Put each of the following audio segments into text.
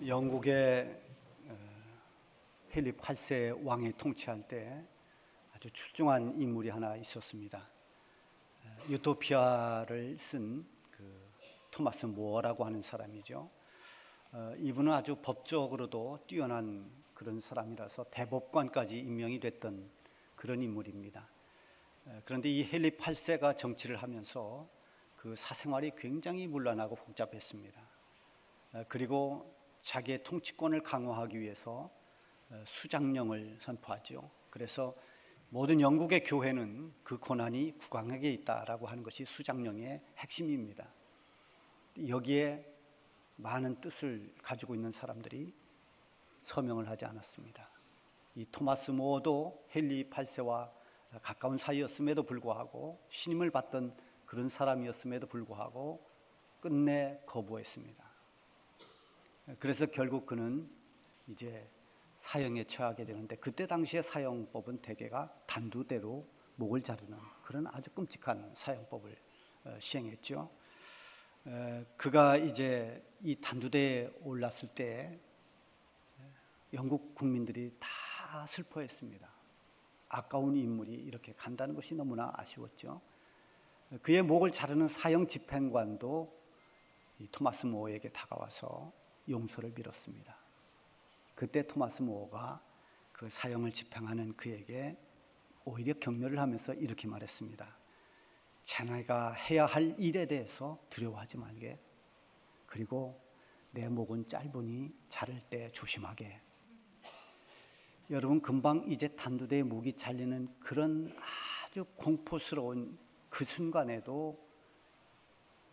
영국의 필립 8세 왕이 통치할 때 아주 출중한 인물이 하나 있었습니다. 유토피아를 쓴 토마스 모어라고 하는 사람이죠. 이분은 아주 법적으로도 뛰어난 그런 사람이라서 대법관까지 임명이 됐던 그런 인물입니다. 그런데 이 헨리 8세가 정치를 하면서 그 사생활이 굉장히 문란하고 복잡했습니다. 그리고 자기의 통치권을 강화하기 위해서 수장령을 선포하죠. 그래서 모든 영국의 교회는 그 권한이 국왕에게 있다라고 하는 것이 수장령의 핵심입니다. 여기에 많은 뜻을 가지고 있는 사람들이 서명을 하지 않았습니다. 이 토마스 모어도 헨리 8세와 가까운 사이였음에도 불구하고 신임을 받던 그런 사람이었음에도 불구하고 끝내 거부했습니다. 그래서 결국 그는 이제 사형에 처하게 되는데, 그때 당시의 사형법은 대개가 단두대로 목을 자르는 그런 아주 끔찍한 사형법을 시행했죠. 그가 이제 이 단두대에 올랐을 때 영국 국민들이 다 슬퍼했습니다. 아까운 인물이 이렇게 간다는 것이 너무나 아쉬웠죠. 그의 목을 자르는 사형 집행관도 이 토마스 모어에게 다가와서 용서를 빌었습니다. 그때 토마스 모어가 그 사형을 집행하는 그에게 오히려 격려를 하면서 이렇게 말했습니다. 자네가 해야 할 일에 대해서 두려워하지 말게. 그리고 내 목은 짧으니 자를 때 조심하게. 여러분, 금방 이제 단두대의 목이 잘리는 그런 아주 공포스러운 그 순간에도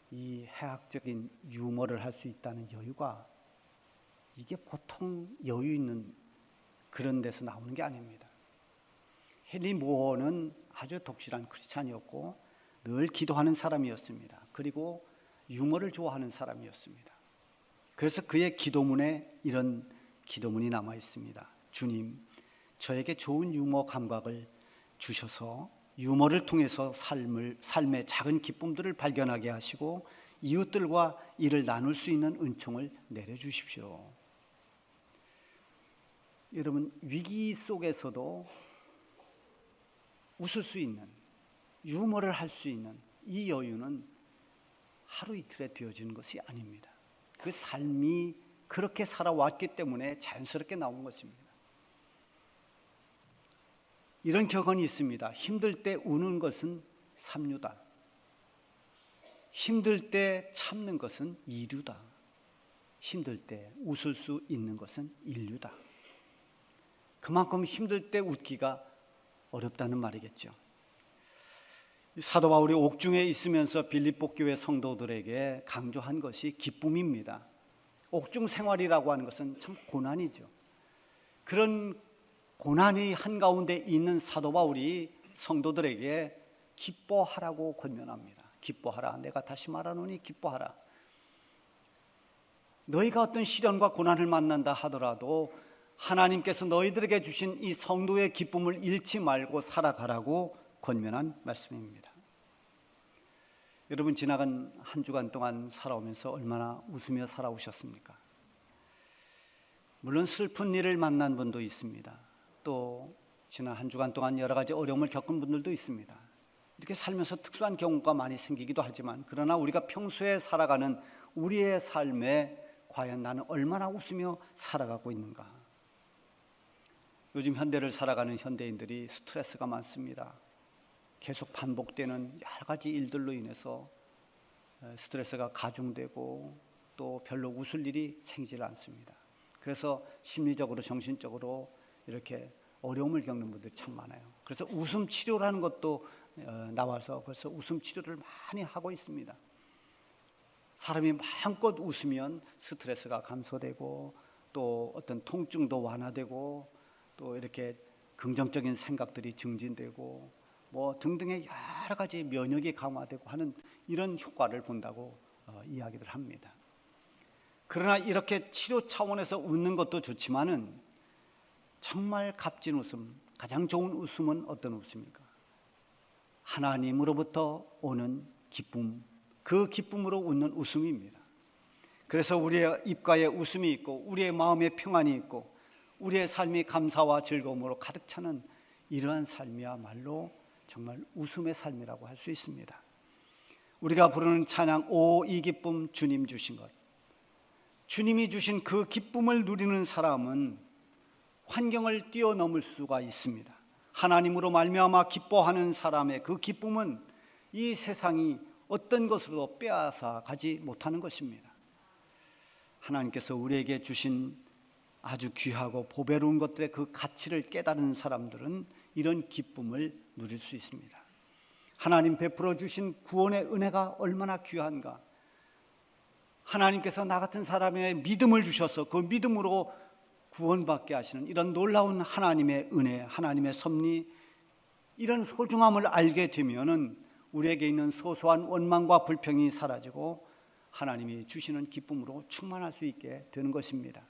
이 해학적인 유머를 할 수 있다는 여유가, 이게 보통 여유 있는 그런 데서 나오는 게 아닙니다. 헨리 모어는 아주 독실한 크리스찬이었고 늘 기도하는 사람이었습니다. 그리고 유머를 좋아하는 사람이었습니다. 그래서 그의 기도문에 이런 기도문이 남아 있습니다. 주님, 저에게 좋은 유머 감각을 주셔서 유머를 통해서 삶의 작은 기쁨들을 발견하게 하시고 이웃들과 이를 나눌 수 있는 은총을 내려주십시오. 여러분, 위기 속에서도 웃을 수 있는, 유머를 할 수 있는 이 여유는 하루 이틀에 되어지는 것이 아닙니다. 그 삶이 그렇게 살아왔기 때문에 자연스럽게 나온 것입니다. 이런 격언이 있습니다. 힘들 때 우는 것은 삼류다. 힘들 때 참는 것은 이류다. 힘들 때 웃을 수 있는 것은 인류다. 그만큼 힘들 때 웃기가 어렵다는 말이겠죠. 사도 바울이 옥중에 있으면서 빌립보 교회 성도들에게 강조한 것이 기쁨입니다. 옥중 생활이라고 하는 것은 참 고난이죠. 그런 고난이 한가운데 있는 사도 바울이 성도들에게 기뻐하라고 권면합니다. 기뻐하라. 내가 다시 말하노니 기뻐하라. 너희가 어떤 시련과 고난을 만난다 하더라도 하나님께서 너희들에게 주신 이 성도의 기쁨을 잃지 말고 살아가라고 권면한 말씀입니다. 여러분, 지나간 한 주간 동안 살아오면서 얼마나 웃으며 살아오셨습니까? 물론 슬픈 일을 만난 분도 있습니다. 또 지난 한 주간 동안 여러 가지 어려움을 겪은 분들도 있습니다. 이렇게 살면서 특수한 경우가 많이 생기기도 하지만, 그러나 우리가 평소에 살아가는 우리의 삶에 과연 나는 얼마나 웃으며 살아가고 있는가? 요즘 현대를 살아가는 현대인들이 스트레스가 많습니다. 계속 반복되는 여러 가지 일들로 인해서 스트레스가 가중되고 또 별로 웃을 일이 생기지 않습니다. 그래서 심리적으로 정신적으로 이렇게 어려움을 겪는 분들이 참 많아요. 그래서 웃음 치료라는 것도 나와서 벌써 웃음 치료를 많이 하고 있습니다. 사람이 마음껏 웃으면 스트레스가 감소되고 또 어떤 통증도 완화되고 또 이렇게 긍정적인 생각들이 증진되고 뭐 등등의 여러 가지 면역이 강화되고 하는 이런 효과를 본다고 이야기를 합니다. 그러나 이렇게 치료 차원에서 웃는 것도 좋지만은 정말 값진 웃음, 가장 좋은 웃음은 어떤 웃음입니까? 하나님으로부터 오는 기쁨, 그 기쁨으로 웃는 웃음입니다. 그래서 우리의 입가에 웃음이 있고 우리의 마음에 평안이 있고 우리의 삶이 감사와 즐거움으로 가득 차는 이러한 삶이야말로 정말 웃음의 삶이라고 할 수 있습니다. 우리가 부르는 찬양, 오 이 기쁨 주님 주신 것, 주님이 주신 그 기쁨을 누리는 사람은 환경을 뛰어넘을 수가 있습니다. 하나님으로 말미암아 기뻐하는 사람의 그 기쁨은 이 세상이 어떤 것으로도 빼앗아 가지 못하는 것입니다. 하나님께서 우리에게 주신 아주 귀하고 보배로운 것들의 그 가치를 깨달은 사람들은 이런 기쁨을 누릴 수 있습니다. 하나님 베풀어 주신 구원의 은혜가 얼마나 귀한가. 하나님께서 나 같은 사람의 믿음을 주셔서 그 믿음으로 구원받게 하시는 이런 놀라운 하나님의 은혜, 하나님의 섭리, 이런 소중함을 알게 되면은 우리에게 있는 소소한 원망과 불평이 사라지고 하나님이 주시는 기쁨으로 충만할 수 있게 되는 것입니다.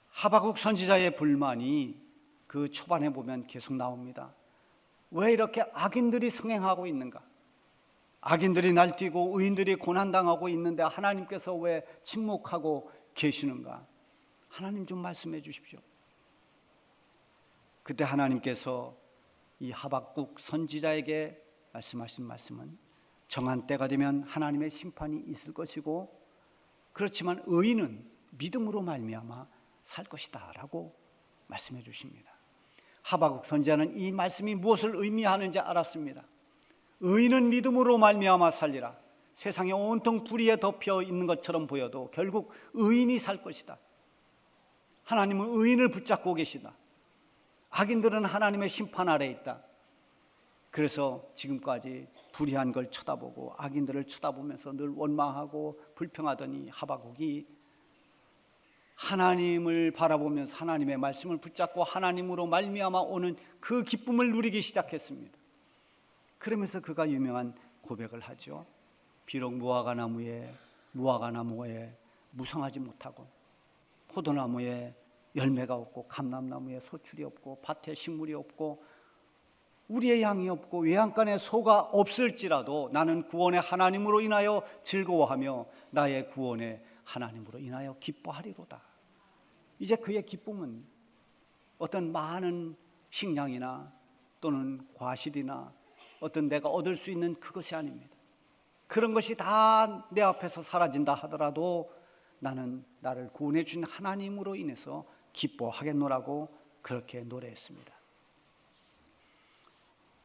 하박국 선지자의 불만이 그 초반에 보면 계속 나옵니다. 왜 이렇게 악인들이 성행하고 있는가? 악인들이 날뛰고 의인들이 고난당하고 있는데 하나님께서 왜 침묵하고 계시는가? 하나님 좀 말씀해 주십시오. 그때 하나님께서 이 하박국 선지자에게 말씀하신 말씀은 정한 때가 되면 하나님의 심판이 있을 것이고 그렇지만 의인은 믿음으로 말미암아 살 것이다 라고 말씀해 주십니다. 하박국 선지자는 이 말씀이 무엇을 의미하는지 알았습니다. 의인은 믿음으로 말미암아 살리라. 세상에 온통 불의에 덮여 있는 것처럼 보여도 결국 의인이 살 것이다. 하나님은 의인을 붙잡고 계시다. 악인들은 하나님의 심판 아래에 있다. 그래서 지금까지 불의한 걸 쳐다보고 악인들을 쳐다보면서 늘 원망하고 불평하더니 하박국이 하나님을 바라보면서 하나님의 말씀을 붙잡고 하나님으로 말미암아 오는 그 기쁨을 누리기 시작했습니다. 그러면서 그가 유명한 고백을 하죠. 비록 무화과나무에 무성하지 못하고 포도나무에 열매가 없고 감람나무에 소출이 없고 밭에 식물이 없고 우리의 양이 없고 외양간에 소가 없을지라도 나는 구원의 하나님으로 인하여 즐거워하며 나의 구원의 하나님으로 인하여 기뻐하리로다. 이제 그의 기쁨은 어떤 많은 식량이나 또는 과실이나 어떤 내가 얻을 수 있는 그것이 아닙니다. 그런 것이 다 내 앞에서 사라진다 하더라도 나는 나를 구원해 주신 하나님으로 인해서 기뻐하겠노라고 그렇게 노래했습니다.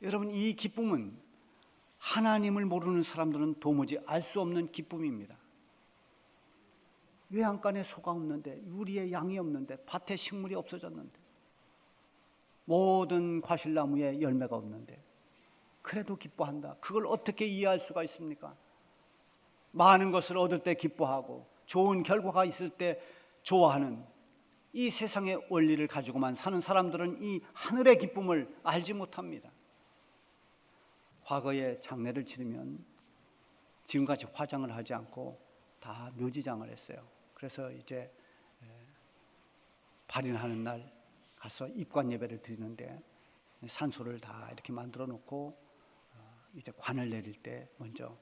여러분, 이 기쁨은 하나님을 모르는 사람들은 도무지 알 수 없는 기쁨입니다. 외양간에 소가 없는데, 우리의 양이 없는데, 밭에 식물이 없어졌는데, 모든 과실나무에 열매가 없는데 그래도 기뻐한다. 그걸 어떻게 이해할 수가 있습니까? 많은 것을 얻을 때 기뻐하고 좋은 결과가 있을 때 좋아하는 이 세상의 원리를 가지고만 사는 사람들은 이 하늘의 기쁨을 알지 못합니다. 과거에 장례를 치르면 지금같이 화장을 하지 않고 다 묘지장을 했어요. 그래서 이제 발인하는 날 가서 입관 예배를 드리는데 산소를 다 이렇게 만들어 놓고 이제 관을 내릴 때 먼저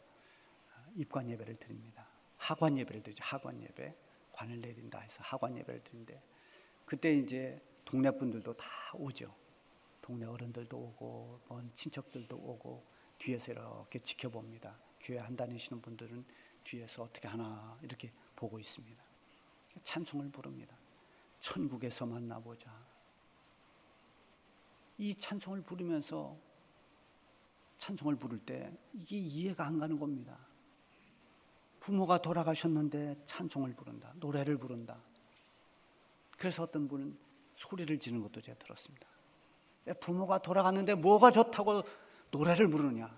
입관 예배를 드립니다. 하관 예배를 드리죠. 하관 예배. 관을 내린다 해서 하관 예배를 드리는데 그때 이제 동네 분들도 다 오죠. 동네 어른들도 오고 먼 친척들도 오고 뒤에서 이렇게 지켜봅니다. 교회 안 다니시는 분들은 뒤에서 어떻게 하나 이렇게 보고 있습니다. 찬송을 부릅니다. 천국에서 만나보자. 이 찬송을 부르면서 찬송을 부를 때 이게 이해가 안 가는 겁니다. 부모가 돌아가셨는데 찬송을 부른다. 노래를 부른다. 그래서 어떤 분은 소리를 지르는 것도 제가 들었습니다. 부모가 돌아갔는데 뭐가 좋다고 노래를 부르냐.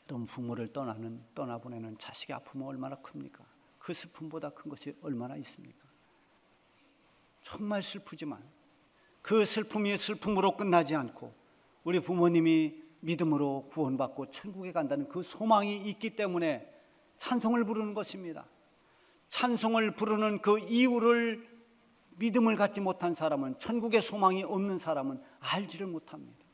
여러분, 부모를 떠나보내는 자식의 아픔은 얼마나 큽니까? 그 슬픔보다 큰 것이 얼마나 있습니까? 정말 슬프지만 그 슬픔이 슬픔으로 끝나지 않고 우리 부모님이 믿음으로 구원받고 천국에 간다는 그 소망이 있기 때문에 찬송을 부르는 것입니다. 찬송을 부르는 그 이유를 믿음을 갖지 못한 사람은, 천국의 소망이 없는 사람은 알지를 못합니다.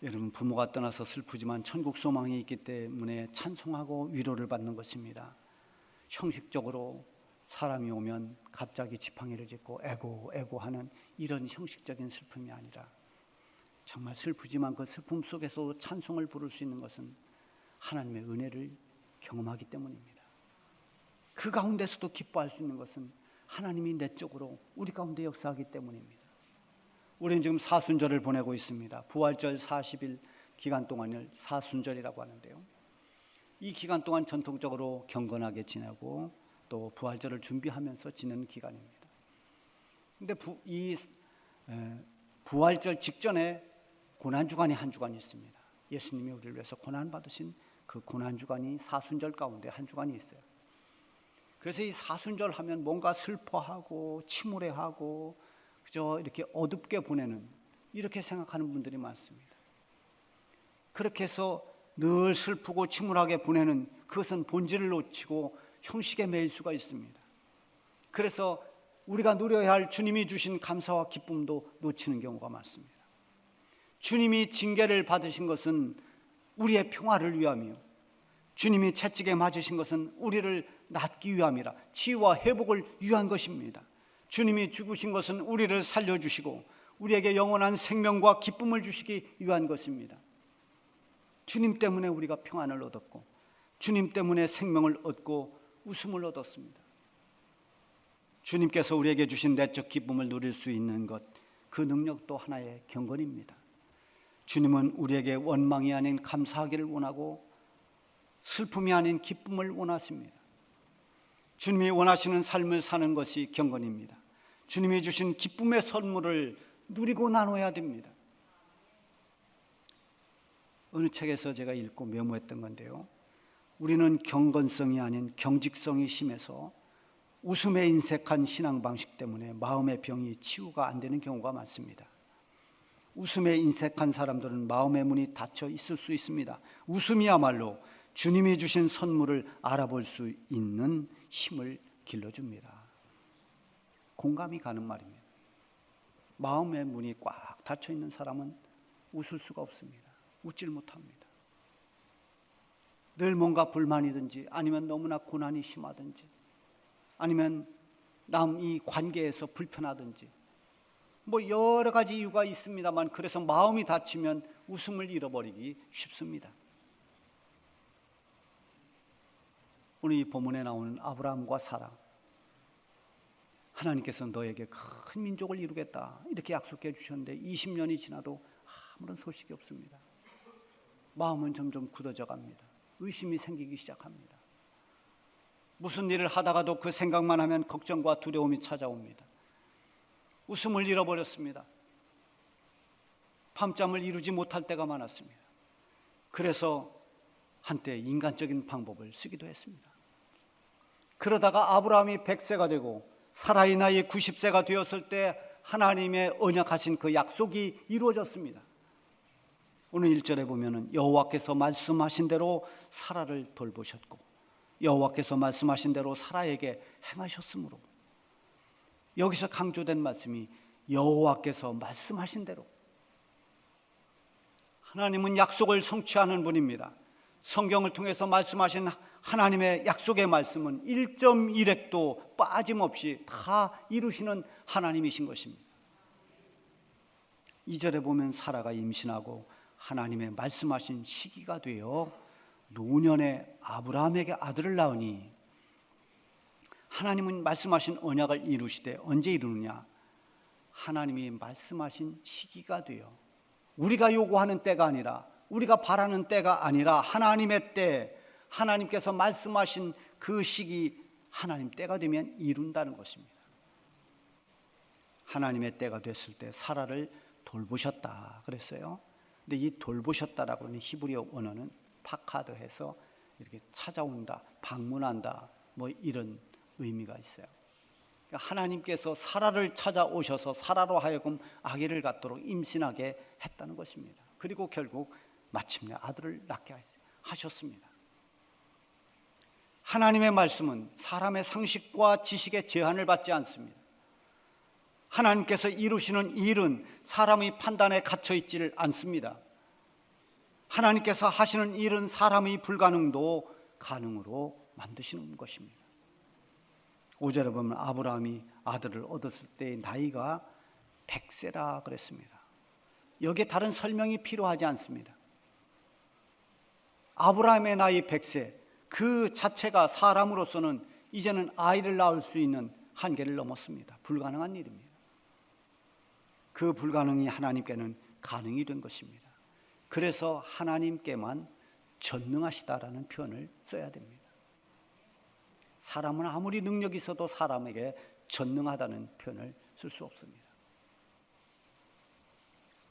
여러분, 부모가 떠나서 슬프지만 천국 소망이 있기 때문에 찬송하고 위로를 받는 것입니다. 형식적으로 사람이 오면 갑자기 지팡이를 짚고 애고 하는 이런 형식적인 슬픔이 아니라 정말 슬프지만 그 슬픔 속에서 찬송을 부를 수 있는 것은 하나님의 은혜를 경험하기 때문입니다. 그 가운데서도 기뻐할 수 있는 것은 하나님이 내적으로 우리 가운데 역사하기 때문입니다. 우리는 지금 사순절을 보내고 있습니다. 부활절 40일 기간 동안을 사순절이라고 하는데요. 이 기간 동안 전통적으로 경건하게 지내고 또 부활절을 준비하면서 지내는 기간입니다. 그런데 부활절 직전에 고난주간이 한 주간이 있습니다. 예수님이 우리를 위해서 고난받으신 그 고난주간이 사순절 가운데 한 주간이 있어요. 그래서 이 사순절 하면 뭔가 슬퍼하고 침울해하고 그저 이렇게 어둡게 보내는, 이렇게 생각하는 분들이 많습니다. 그렇게 해서 늘 슬프고 침울하게 보내는, 그것은 본질을 놓치고 형식에 매일 수가 있습니다. 그래서 우리가 누려야 할 주님이 주신 감사와 기쁨도 놓치는 경우가 많습니다. 주님이 징계를 받으신 것은 우리의 평화를 위함이요, 주님이 채찍에 맞으신 것은 우리를 낫기 위함이라, 치유와 회복을 위한 것입니다. 주님이 죽으신 것은 우리를 살려주시고 우리에게 영원한 생명과 기쁨을 주시기 위한 것입니다. 주님 때문에 우리가 평안을 얻었고 주님 때문에 생명을 얻고 웃음을 얻었습니다. 주님께서 우리에게 주신 내적 기쁨을 누릴 수 있는 것, 그 능력도 하나의 경건입니다. 주님은 우리에게 원망이 아닌 감사하기를 원하고 슬픔이 아닌 기쁨을 원하십니다. 주님이 원하시는 삶을 사는 것이 경건입니다. 주님이 주신 기쁨의 선물을 누리고 나눠야 됩니다. 어느 책에서 제가 읽고 메모했던 건데요, 우리는 경건성이 아닌 경직성이 심해서 웃음에 인색한 신앙 방식 때문에 마음의 병이 치유가 안 되는 경우가 많습니다. 웃음에 인색한 사람들은 마음의 문이 닫혀 있을 수 있습니다. 웃음이야말로 주님이 주신 선물을 알아볼 수 있는 힘을 길러줍니다. 공감이 가는 말입니다. 마음의 문이 꽉 닫혀 있는 사람은 웃을 수가 없습니다. 웃질 못합니다. 늘 뭔가 불만이든지 아니면 너무나 고난이 심하든지 아니면 남 이 관계에서 불편하든지 뭐 여러 가지 이유가 있습니다만, 그래서 마음이 닫히면 웃음을 잃어버리기 쉽습니다. 오늘 이 본문에 나오는 아브라함과 사라, 하나님께서 너에게 큰 민족을 이루겠다 이렇게 약속해 주셨는데 20년이 지나도 아무런 소식이 없습니다. 마음은 점점 굳어져 갑니다. 의심이 생기기 시작합니다. 무슨 일을 하다가도 그 생각만 하면 걱정과 두려움이 찾아옵니다. 웃음을 잃어버렸습니다. 밤잠을 이루지 못할 때가 많았습니다. 그래서 한때 인간적인 방법을 쓰기도 했습니다. 그러다가 아브라함이 100세가 되고 사라의 나이 90세가 되었을 때 하나님의 언약하신 그 약속이 이루어졌습니다. 오늘 1절에 보면은 여호와께서 말씀하신 대로 사라를 돌보셨고 여호와께서 말씀하신 대로 사라에게 행하셨으므로, 여기서 강조된 말씀이 여호와께서 말씀하신 대로. 하나님은 약속을 성취하는 분입니다. 성경을 통해서 말씀하신 하나님의 약속의 말씀은 1.1획도 빠짐없이 다 이루시는 하나님이신 것입니다. 2절에 보면 사라가 임신하고 하나님의 말씀하신 시기가 되어 노년에 아브라함에게 아들을 낳으니, 하나님은 말씀하신 언약을 이루시되 언제 이루느냐? 하나님이 말씀하신 시기가 되어, 우리가 요구하는 때가 아니라 우리가 바라는 때가 아니라 하나님의 때, 하나님께서 말씀하신 그 시기, 하나님 때가 되면 이룬다는 것입니다. 하나님의 때가 됐을 때 사라를 돌보셨다 그랬어요. 근데 이 돌보셨다라고 하는 히브리어 언어는 파카드해서 이렇게 찾아온다, 방문한다, 뭐 이런 의미가 있어요. 그러니까 하나님께서 사라를 찾아오셔서 사라로 하여금 아기를 갖도록 임신하게 했다는 것입니다. 그리고 결국 마침내 아들을 낳게 하셨습니다. 하나님의 말씀은 사람의 상식과 지식의 제한을 받지 않습니다. 하나님께서 이루시는 일은 사람의 판단에 갇혀 있지를 않습니다. 하나님께서 하시는 일은 사람의 불가능도 가능으로 만드시는 것입니다. 5절에 보면 아브라함이 아들을 얻었을 때의 나이가 100세라 그랬습니다. 여기에 다른 설명이 필요하지 않습니다. 아브라함의 나이 100세 그 자체가 사람으로서는 이제는 아이를 낳을 수 있는 한계를 넘었습니다. 불가능한 일입니다. 그 불가능이 하나님께는 가능이 된 것입니다. 그래서 하나님께만 전능하시다라는 표현을 써야 됩니다. 사람은 아무리 능력이 있어도 사람에게 전능하다는 표현을 쓸 수 없습니다.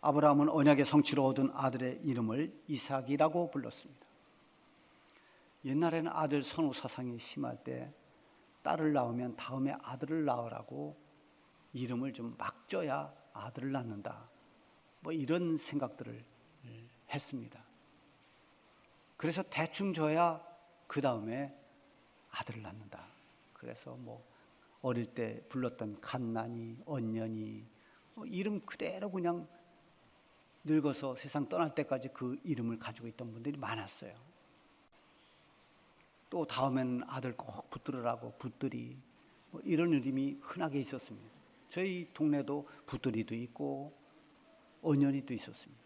아브라함은 언약의 성취로 얻은 아들의 이름을 이삭이라고 불렀습니다. 옛날에는 아들 선호 사상이 심할 때 딸을 낳으면 다음에 아들을 낳으라고 이름을 좀 막 쪄야 아들을 낳는다, 뭐 이런 생각들을 했습니다. 그래서 대충 져야 그 다음에 아들을 낳는다. 그래서 뭐 어릴 때 불렀던 갓난이, 언년이 이름 그대로 그냥 늙어서 세상 떠날 때까지 그 이름을 가지고 있던 분들이 많았어요. 또 다음에는 아들 꼭 붙들으라고 붙들이, 뭐 이런 이름이 흔하게 있었습니다. 저희 동네도 붙들이도 있고 언년이도 있었습니다.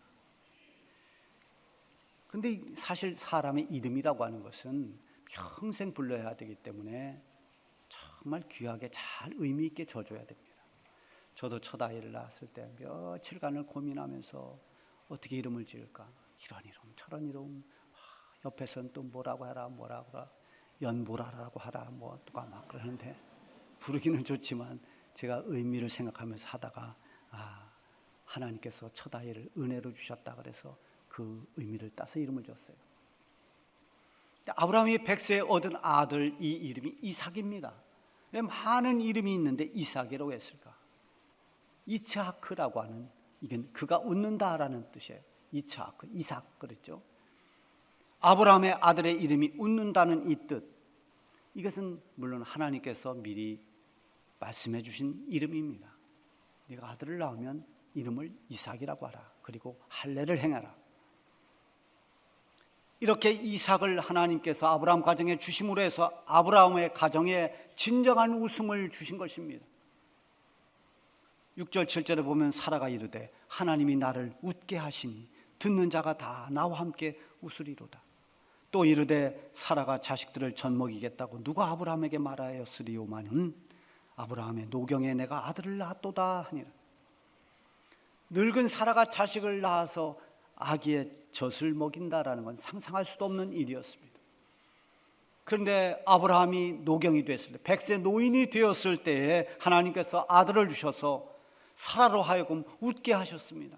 근데 사실 사람의 이름이라고 하는 것은 평생 불러야 되기 때문에 정말 귀하게 잘 의미 있게 줘줘야 됩니다. 저도 첫 아이를 낳았을 때 며칠간을 고민하면서 어떻게 이름을 지을까, 이런 이름 저런 이름, 옆에서는 또 뭐라고 하라 연보라라고 하라 뭐 누가 막 그러는데 부르기는 좋지만 제가 의미를 생각하면서 하다가 하나님께서 첫 아이를 은혜로 주셨다 그래서 그 의미를 따서 이름을 줬어요. 아브라함이 100세에 얻은 아들 이 이름이 이삭입니다. 왜 많은 이름이 있는데 이삭이라고 했을까? 이츠하크라고 하는, 이건 그가 웃는다라는 뜻이에요. 이츠하크, 이삭 그랬죠. 아브라함의 아들의 이름이 웃는다는 이 뜻, 이것은 물론 하나님께서 미리 말씀해 주신 이름입니다. 네가 아들을 낳으면 이름을 이삭이라고 하라. 그리고 할례를 행하라. 이렇게 이삭을 하나님께서 아브라함 가정에 주심으로 해서 아브라함의 가정에 진정한 웃음을 주신 것입니다. 6절 7절에 보면 사라가 이르되 하나님이 나를 웃게 하시니 듣는 자가 다 나와 함께 웃으리로다. 또 이르되 사라가 자식들을 젖먹이겠다고 누가 아브라함에게 말하였으리오마는 아브라함의 노경에 내가 아들을 낳았도다 하니라. 늙은 사라가 자식을 낳아서 아기의 젖을 먹인다라는 건 상상할 수도 없는 일이었습니다. 그런데 아브라함이 노경이 됐을 때, 100세 노인이 되었을 때에 하나님께서 아들을 주셔서 사라로 하여금 웃게 하셨습니다.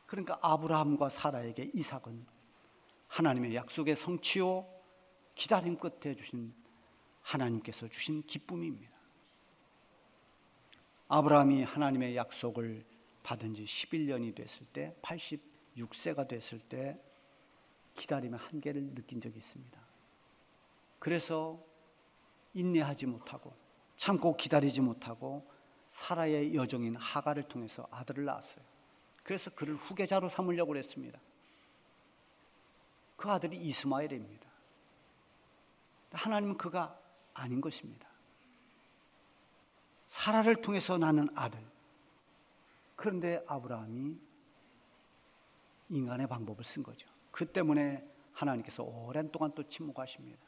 그러니까 아브라함과 사라에게 이삭은 하나님의 약속의 성취요 기다림 끝에 주신 하나님께서 주신 기쁨입니다. 아브라함이 하나님의 약속을 받은 지 11년이 됐을 때, 86세가 됐을 때 기다림의 한계를 느낀 적이 있습니다. 그래서 인내하지 못하고 참고 기다리지 못하고 사라의 여종인 하갈을 통해서 아들을 낳았어요. 그래서 그를 후계자로 삼으려고 했습니다. 그 아들이 이스마엘입니다. 하나님은 그가 아닌 것입니다. 사라를 통해서 낳는 아들. 그런데 아브라함이 인간의 방법을 쓴 거죠. 그 때문에 하나님께서 오랜 동안 또 침묵하십니다.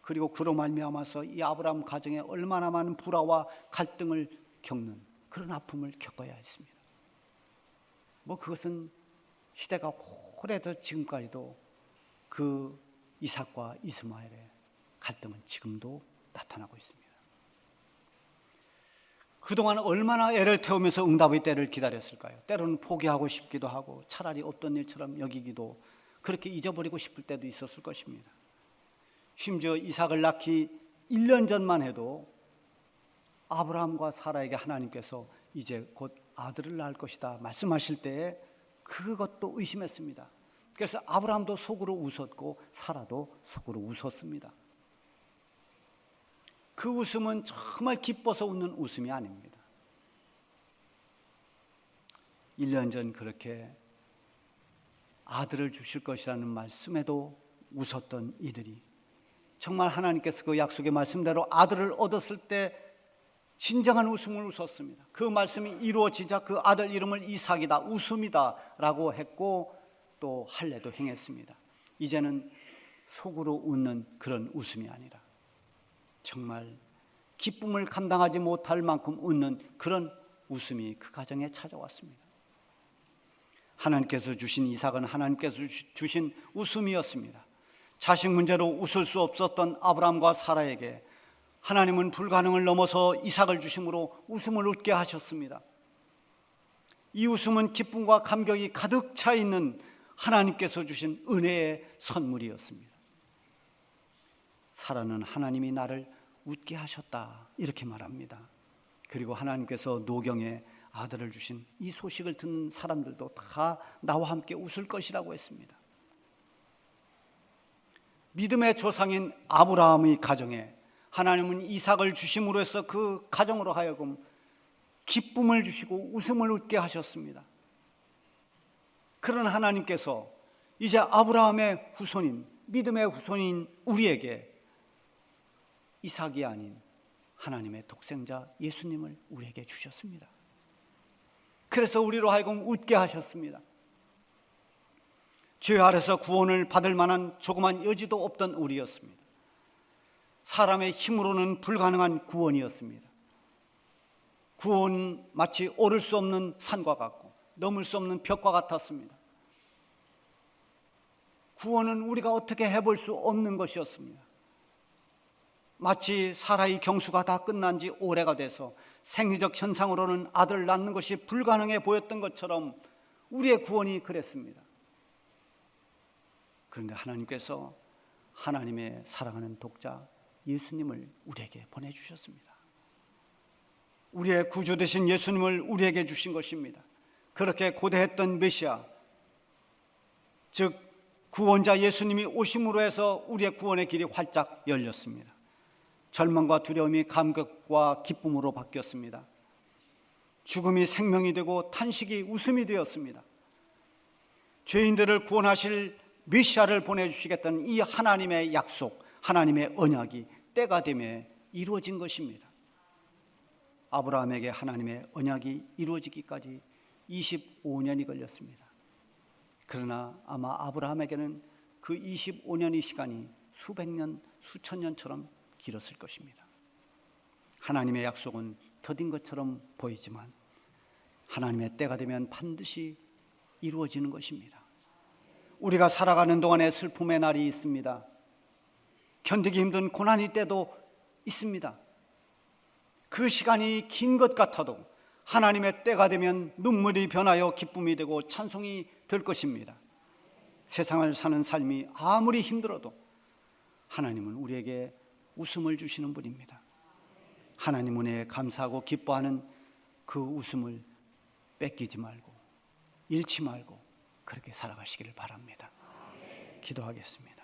그리고 그로 말미암아서 이 아브라함 가정에 얼마나 많은 불화와 갈등을 겪는 그런 아픔을 겪어야 했습니다. 뭐 그것은 시대가 오래도 지금까지도 그 이삭과 이스마엘의 갈등은 지금도 나타나고 있습니다. 그동안 얼마나 애를 태우면서 응답의 때를 기다렸을까요? 때로는 포기하고 싶기도 하고 차라리 없던 일처럼 여기기도, 그렇게 잊어버리고 싶을 때도 있었을 것입니다. 심지어 이삭을 낳기 1년 전만 해도 아브라함과 사라에게 하나님께서 이제 곧 아들을 낳을 것이다 말씀하실 때에 그것도 의심했습니다. 그래서 아브라함도 속으로 웃었고 사라도 속으로 웃었습니다. 그 웃음은 정말 기뻐서 웃는 웃음이 아닙니다. 1년 전 그렇게 아들을 주실 것이라는 말씀에도 웃었던 이들이 정말 하나님께서 그 약속의 말씀대로 아들을 얻었을 때 진정한 웃음을 웃었습니다. 그 말씀이 이루어지자 그 아들 이름을 이삭이다, 웃음이다 라고 했고 또 할례도 행했습니다. 이제는 속으로 웃는 그런 웃음이 아니라 정말 기쁨을 감당하지 못할 만큼 웃는 그런 웃음이 그 가정에 찾아왔습니다. 하나님께서 주신 이삭은 하나님께서 주신 웃음이었습니다. 자식 문제로 웃을 수 없었던 아브라함과 사라에게 하나님은 불가능을 넘어서 이삭을 주심으로 웃음을 웃게 하셨습니다. 이 웃음은 기쁨과 감격이 가득 차 있는 하나님께서 주신 은혜의 선물이었습니다. 사라는 하나님이 나를 웃게 하셨다 이렇게 말합니다. 그리고 하나님께서 노경에 아들을 주신 이 소식을 듣는 사람들도 다 나와 함께 웃을 것이라고 했습니다. 믿음의 조상인 아브라함의 가정에 하나님은 이삭을 주심으로 해서 그 가정으로 하여금 기쁨을 주시고 웃음을 웃게 하셨습니다. 그런 하나님께서 이제 아브라함의 후손인 믿음의 후손인 우리에게 이삭이 아닌 하나님의 독생자 예수님을 우리에게 주셨습니다. 그래서 우리로 하여금 웃게 하셨습니다. 죄 아래서 구원을 받을 만한 조그만 여지도 없던 우리였습니다. 사람의 힘으로는 불가능한 구원이었습니다. 구원은 마치 오를 수 없는 산과 같고 넘을 수 없는 벽과 같았습니다. 구원은 우리가 어떻게 해볼 수 없는 것이었습니다. 마치 사라의 경수가 다 끝난 지 오래가 돼서 생리적 현상으로는 아들을 낳는 것이 불가능해 보였던 것처럼 우리의 구원이 그랬습니다. 그런데 하나님께서 하나님의 사랑하는 독자 예수님을 우리에게 보내주셨습니다. 우리의 구주 되신 예수님을 우리에게 주신 것입니다. 그렇게 고대했던 메시아, 즉 구원자 예수님이 오심으로 해서 우리의 구원의 길이 활짝 열렸습니다. 절망과 두려움이 감격과 기쁨으로 바뀌었습니다. 죽음이 생명이 되고 탄식이 웃음이 되었습니다. 죄인들을 구원하실 메시아를 보내주시겠다는 이 하나님의 약속, 하나님의 언약이 때가 되매 이루어진 것입니다. 아브라함에게 하나님의 언약이 이루어지기까지 25년이 걸렸습니다. 그러나 아마 아브라함에게는 그 25년의 시간이 수백 년, 수천 년처럼 길었을 것입니다. 하나님의 약속은 더딘 것처럼 보이지만 하나님의 때가 되면 반드시 이루어지는 것입니다. 우리가 살아가는 동안에 슬픔의 날이 있습니다. 견디기 힘든 고난의 때도 있습니다. 그 시간이 긴 것 같아도 하나님의 때가 되면 눈물이 변하여 기쁨이 되고 찬송이 될 것입니다. 세상을 사는 삶이 아무리 힘들어도 하나님은 우리에게 웃음을 주시는 분입니다. 하나님 은혜에 감사하고 기뻐하는 그 웃음을 뺏기지 말고 잃지 말고 그렇게 살아가시기를 바랍니다. 기도하겠습니다.